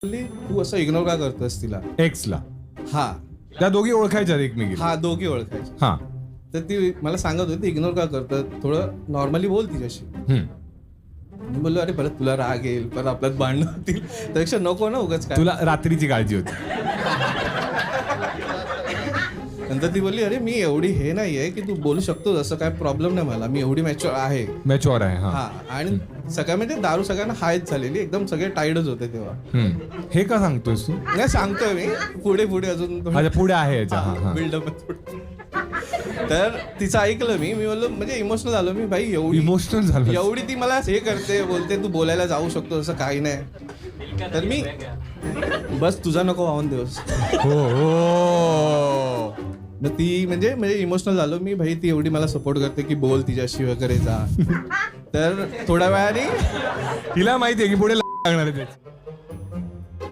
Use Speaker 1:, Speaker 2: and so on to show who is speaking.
Speaker 1: बोलली, तू असं इग्नोर का करतोस तिला?
Speaker 2: एक्सला
Speaker 1: हा
Speaker 2: त्या दोघी ओळखायच्या एकमेकीला.
Speaker 1: हा दोघी ओळखायच्या.
Speaker 2: हा
Speaker 1: तर ती मला सांगत होती इग्नोर का करतं, थोडं नॉर्मली बोल तिच्याशी. मी बोललो अरे परत तुला राग येईल, परत आपल्यात भांडणं होतील, त्यापेक्षा नको ना उगाच काय.
Speaker 2: तुला रात्रीची काळजी होती.
Speaker 1: नंतर ती बोलली अरे मी एवढी हे नाहीये की तू बोलू शकतो, असं काय प्रॉब्लेम नाही मला, मी एवढी मॅच्युअर आहे.
Speaker 2: मॅच्युअर आहे.
Speaker 1: हा आणि सगळ्या म्हणजे दारू सगळ्यांना हायच झालेली, एकदम सगळे टाईडच होते तेव्हा.
Speaker 2: हे का सांगतोयस तू?
Speaker 1: नाही सांगतोय मी, पुढे पुढे अजून
Speaker 2: माझ्या पुढे आहे याच्या. हा
Speaker 1: बिल्डअप. तर तिचं ऐकलं मी बोललो, म्हणजे इमोशनल झालो मी, भाई
Speaker 2: इमोशनल झालं.
Speaker 1: एवढी ती मला हे करते, बोलते तू बोलायला जाऊ शकतो असं काही नाही. तर मी बस तुझा नको वाहून दिवस.
Speaker 2: हो.
Speaker 1: मग ती म्हणजे इमोशनल झालो मी, भाई ती एवढी मला सपोर्ट करते की बोल तिच्याशी वगैरे जा. तर थोड्या वेळाने
Speaker 2: तिला माहितीये की पुढे लागणार आहे ते.